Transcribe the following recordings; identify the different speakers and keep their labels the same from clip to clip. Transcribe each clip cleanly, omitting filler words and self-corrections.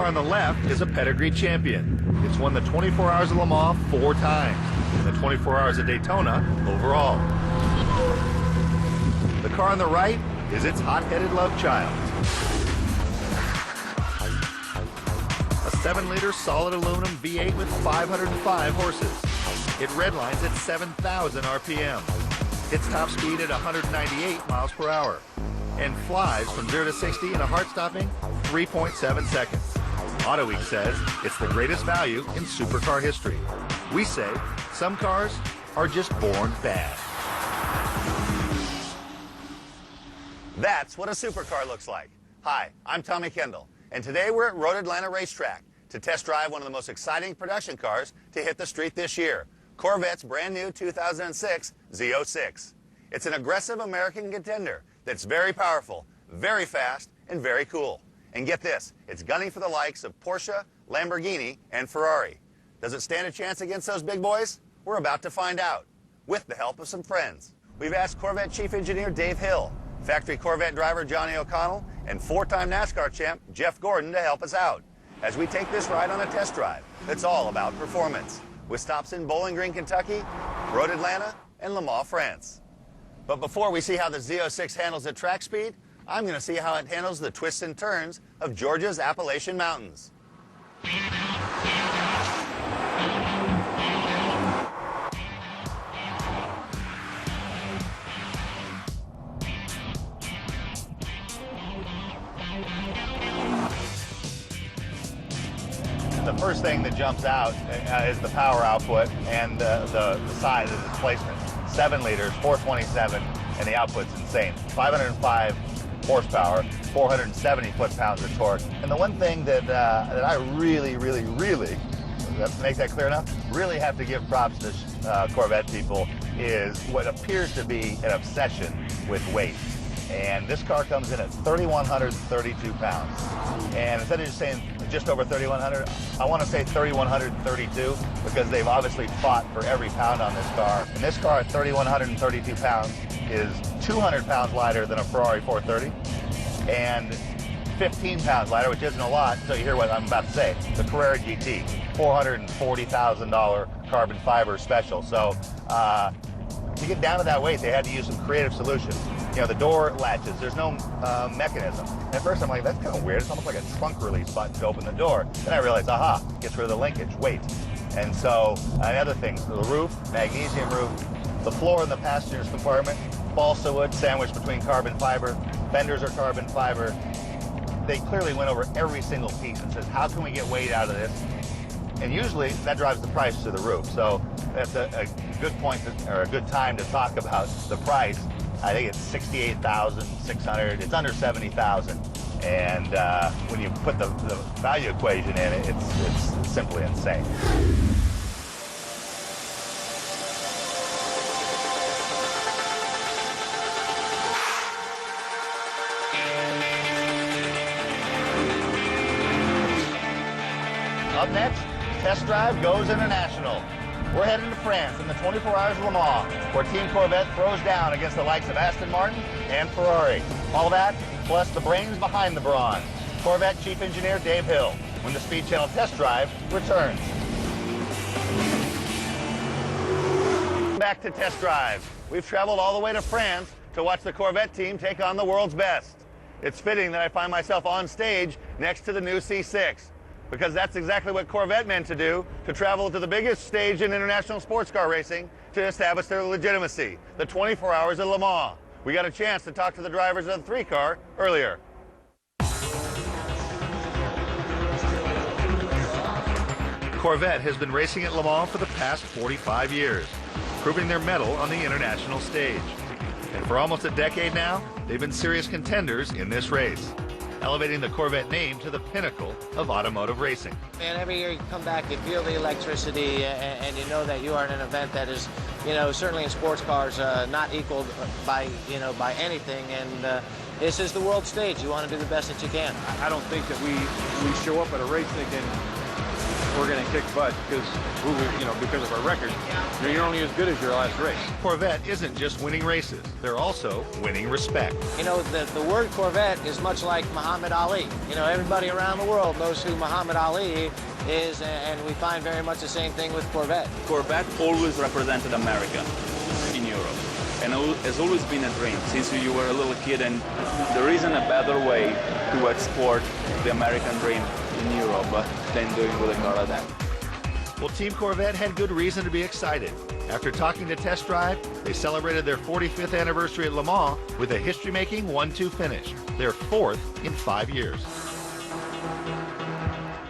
Speaker 1: car on the left is a pedigree champion. It's won the 24 Hours of Le Mans 4 times, and the 24 Hours of Daytona overall. The car on the right is its hot-headed love child. A 7-liter solid aluminum V8 with 505 horses. It redlines at 7,000 RPM. Hits top speed at 198 miles per hour and flies from 0 to 60 in a heart-stopping 3.7 seconds. AutoWeek says it's the greatest value in supercar history. We say some cars are just born bad.
Speaker 2: That's what a supercar looks like. Hi, I'm Tommy Kendall, and today we're at Road Atlanta Racetrack to test drive one of the most exciting production cars to hit the street this year, Corvette's brand new 2006 Z06. It's an aggressive American contender that's very powerful, very fast, and very cool. And get this, it's gunning for the likes of Porsche, Lamborghini, and Ferrari. Does it stand a chance against those big boys? We're about to find out, with the help of some friends. We've asked Corvette Chief Engineer Dave Hill, factory Corvette driver Johnny O'Connell, and 4-time NASCAR champ Jeff Gordon to help us out as we take this ride on a test drive that's all about performance, with stops in Bowling Green, Kentucky, Road Atlanta, and Le Mans, France. But before we see how the Z06 handles at track speed, I'm going to see how it handles the twists and turns of Georgia's Appalachian Mountains. The first thing that jumps out is the power output and the size of its placement. 7 liters, 427, and the output's insane. 505 horsepower, 470 foot-pounds of torque. And the one thing that I really, let's make that clear enough, really have to give props to Corvette people is what appears to be an obsession with weight. And this car comes in at 3,132 pounds. And instead of just saying just over 3,100, I want to say 3,132 because they've obviously fought for every pound on this car. And this car at 3,132 pounds is 200 pounds lighter than a Ferrari 430 and 15 pounds lighter, which isn't a lot, so you hear what I'm about to say. The Carrera GT, $440,000 carbon fiber special. So to get down to that weight, they had to use some creative solutions. You know, the door latches, there's no mechanism. At first I'm like, that's kind of weird. It's almost like a trunk release button to open the door. Then I realized, aha, gets rid of the linkage, weight. And so, other things, the roof, magnesium roof, the floor in the passenger's compartment, balsa wood sandwiched between carbon fiber, fenders are carbon fiber. They clearly went over every single piece and says, how can we get weight out of this? And usually that drives the price to the roof. So that's a good point or a good time to talk about the price. I think it's $68,600. It's under $70,000. And when you put the value equation in it, it's simply insane. Up next, test drive goes international. We're heading to France in the 24 Hours of Le Mans, where Team Corvette throws down against the likes of Aston Martin and Ferrari. All that, plus the brains behind the brawn. Corvette Chief Engineer Dave Hill, when the Speed Channel test drive returns. Back to test drive. We've traveled all the way to France to watch the Corvette team take on the world's best. It's fitting that I find myself on stage next to the new C6. Because that's exactly what Corvette meant to do, to travel to the biggest stage in international sports car racing to establish their legitimacy, the 24 Hours of Le Mans. We got a chance to talk to the drivers of the 3-car earlier.
Speaker 1: Corvette has been racing at Le Mans for the past 45 years, proving their mettle on the international stage. And for almost a decade now, they've been serious contenders in this race, elevating the Corvette name to the pinnacle of automotive racing.
Speaker 3: And every year you come back, you feel the electricity, and you know that you are in an event that is, certainly in sports cars, not equaled by anything. And this is the world stage. You want to do the best that you can.
Speaker 4: I don't think that we show up at a race thinking we're going to kick butt because, because of our record. You're only as good as your last race.
Speaker 1: Corvette isn't just winning races, they're also winning respect.
Speaker 3: You know, the word Corvette is much like Muhammad Ali. You know, everybody around the world knows who Muhammad Ali is, and we find very much the same thing with Corvette.
Speaker 5: Corvette always represented America in Europe, and has always been a dream since you were a little kid, and there isn't a better way to export the American dream in Europe than doing with a car like that.
Speaker 1: Well, Team Corvette had good reason to be excited. After talking to Test Drive, they celebrated their 45th anniversary at Le Mans with a history-making 1-2 finish, their 4th in 5 years.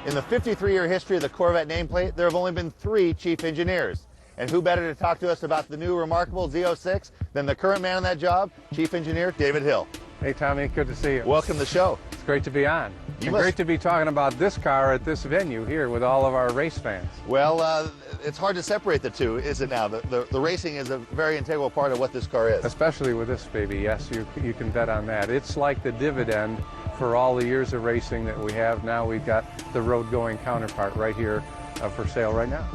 Speaker 2: In the 53-year history of the Corvette nameplate, there have only been 3 chief engineers. And who better to talk to us about the new remarkable Z06 than the current man on that job, Chief Engineer David Hill.
Speaker 6: Hey Tommy, good to see you.
Speaker 2: Welcome to the show.
Speaker 6: It's great to be on.
Speaker 2: You
Speaker 6: And
Speaker 2: must-
Speaker 6: great to be talking about this car at this venue here with all of our race fans.
Speaker 2: Well, it's hard to separate the two, is it now? The racing is a very integral part of what this car is.
Speaker 6: Especially with this baby, yes, you can bet on that. It's like the dividend for all the years of racing that we have. Now we've got the road-going counterpart right here for sale right now.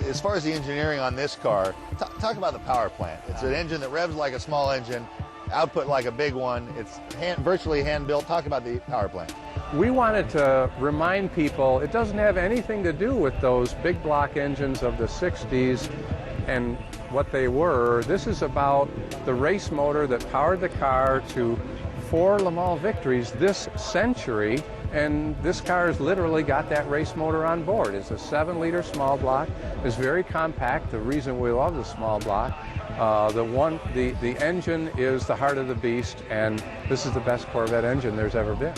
Speaker 2: As far as the engineering on this car, talk about the power plant. It's an engine that revs like a small engine, output like a big one. It's virtually hand-built. Talk about the power plant.
Speaker 6: We wanted to remind people it doesn't have anything to do with those big block engines of the 60s and what they were. This is about the race motor that powered the car to 4 Le Mans victories this century, and this car has literally got that race motor on board. It's a 7-liter small block. It's very compact. The reason we love the small block, the engine is the heart of the beast, and this is the best Corvette engine there's ever been.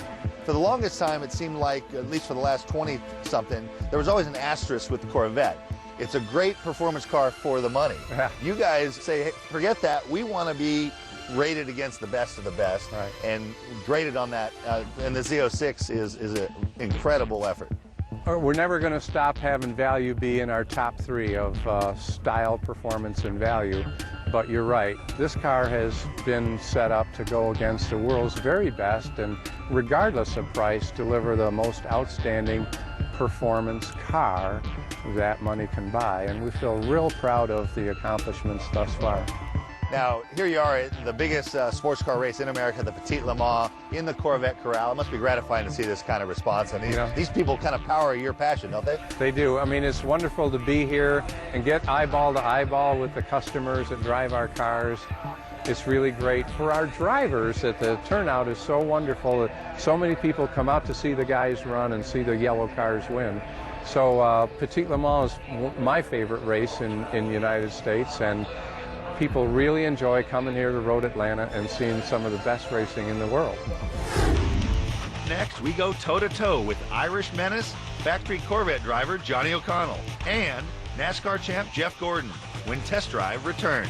Speaker 2: For the longest time, it seemed like, at least for the last 20-something, there was always an asterisk with the Corvette. It's a great performance car for the money.
Speaker 6: Yeah.
Speaker 2: You guys say, hey, forget that. We want to be rated against the best of the best,
Speaker 6: Right.
Speaker 2: and graded on that. And the Z06 is an incredible effort.
Speaker 6: We're never going to stop having value be in our top 3 of style, performance, and value. But you're right, this car has been set up to go against the world's very best, and regardless of price, deliver the most outstanding performance car that money can buy. And we feel real proud of the accomplishments thus far.
Speaker 2: Now, here you are at the biggest sports car race in America, the Petit Le Mans, in the Corvette Corral. It must be gratifying to see this kind of response. And these people kind of power your passion, don't they?
Speaker 6: They do. I mean, it's wonderful to be here and get eyeball to eyeball with the customers that drive our cars. It's really great for our drivers that the turnout is so wonderful that so many people come out to see the guys run and see the yellow cars win. So Petit Le Mans is my favorite race in the United States, and people really enjoy coming here to Road Atlanta and seeing some of the best racing in the world.
Speaker 1: Next, we go toe-to-toe with Irish menace, factory Corvette driver Johnny O'Connell, and NASCAR champ Jeff Gordon when Test Drive returns.